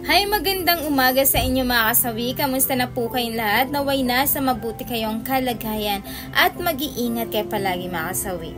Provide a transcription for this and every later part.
Hi, magandang umaga sa inyo mga kasawi. Kamusta na po kayong lahat? Naway na sa mabuti kayong kalagayan at mag-iingat kayo palagi mga kasawi.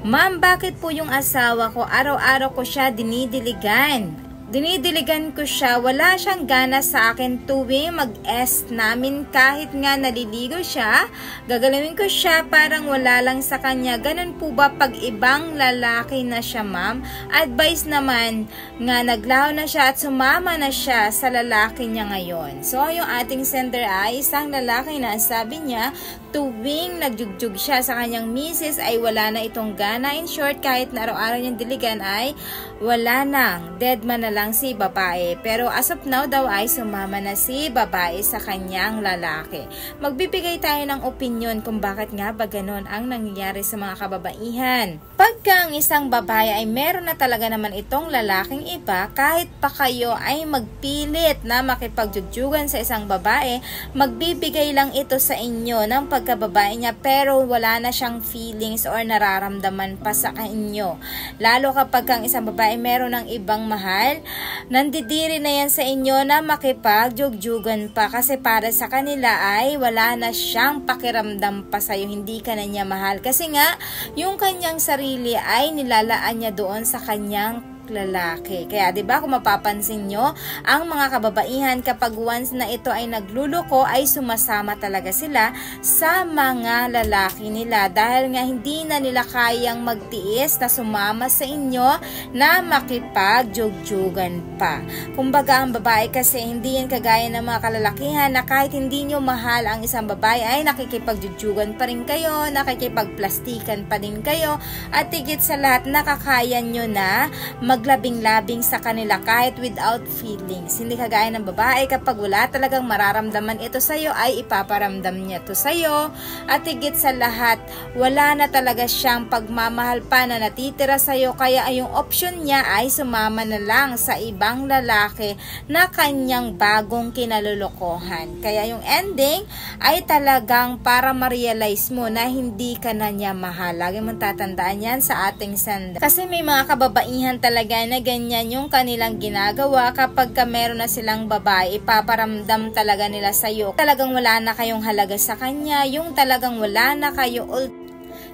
Ma'am, bakit po yung asawa ko araw-araw ko siya dinidiligan? Dinidiligan ko siya, wala siyang gana sa akin tuwing mag-est namin kahit nga naliligo siya, gagalawin ko siya parang wala lang sa kanya. Ganun po ba pag ibang lalaki na siya, ma'am? Advice naman nga naglaho na siya at sumama na siya sa lalaki niya ngayon. So yung ating sender ay isang lalaki na sabi niya tuwing nagjugjug siya sa kanyang misis ay wala na itong gana. In short, kahit na araw-araw niyang diligan ay wala nang, dead man na lang si babae. Pero as of now daw ay sumama na si babae sa kanyang lalaki. Magbibigay tayo ng opinion kung bakit nga ba ganun ang nangyayari sa mga kababaihan. Pagka ang isang babae ay meron na talaga naman itong lalaking iba, kahit pa kayo ay magpilit na makipagjugjugan sa isang babae, magbibigay lang ito sa inyo ng pagkababae niya pero wala na siyang feelings or nararamdaman pa sa inyo. Lalo kapag ang isang babae meron ng ibang mahal, nandidiri na yan sa inyo na makipagjugjugan pa kasi para sa kanila ay wala na siyang pakiramdam pa sa'yo, hindi ka na niya mahal kasi nga yung kanyang sarili ay nilalaan niya doon sa kanyang lalaki. Kaya 'di ba kung mapapansin nyo, ang mga kababaihan kapag once na ito ay nagluloko ay sumasama talaga sila sa mga lalaki nila dahil nga hindi na nila kayang magtiis na sumama sa inyo na makipagjugjugan pa. Kumbaga ang babae kasi hindi yan kagaya ng mga kalalakihan na kahit hindi nyo mahal ang isang babae ay nakikipagjugjugan pa rin kayo, nakikipagplastikan pa din kayo at higit sa lahat nakakaya nyo na maglabing-labing sa kanila kahit without feelings. Hindi kagaya ng babae kapag wala talagang mararamdaman ito sa'yo ay ipaparamdam niya to sa'yo at higit sa lahat wala na talaga siyang pagmamahal pa na natitira sa'yo kaya yung option niya ay sumama na lang sa ibang lalaki na kanyang bagong kinalulukohan. Kaya yung ending ay talagang para ma-realize mo na hindi ka na niya mahal. Lagi mong tatandaan yan sa ating sender. Kasi may mga kababaihan talaga na ganyan yung kanilang ginagawa kapag meron na silang babae, ipaparamdam talaga nila sa'yo. Talagang wala na kayong halaga sa kanya, yung talagang wala na kayo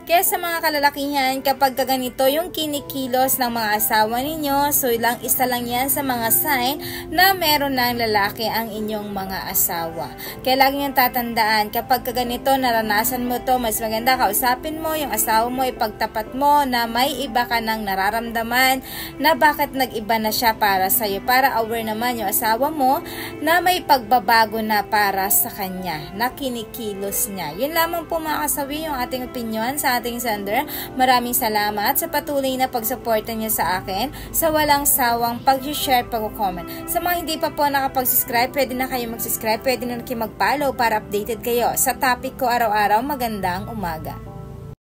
kaya sa mga kalalakihan, kapag ganito yung kinikilos ng mga asawa ninyo, so isa lang yan sa mga sign na meron ng lalaki ang inyong mga asawa. Kaya lagi niyang tatandaan, kapag ganito naranasan mo to, mas maganda kausapin mo yung asawa mo, ipagtapat mo na may iba ka nang nararamdaman na bakit nag-iba na siya para sa'yo. Para aware naman yung asawa mo na may pagbabago na para sa kanya, na kinikilos niya. Yun lamang po mga kasawi yung ating opinion sa ating sender. Maraming salamat sa patuloy na pagsuporta niyo sa akin, sa walang sawang pag-share, pag-comment. Sa mga hindi pa po nakapag-subscribe, pwede na kayo mag-subscribe, pwede na kayo mag-follow para updated kayo sa topic ko araw-araw. Magandang umaga.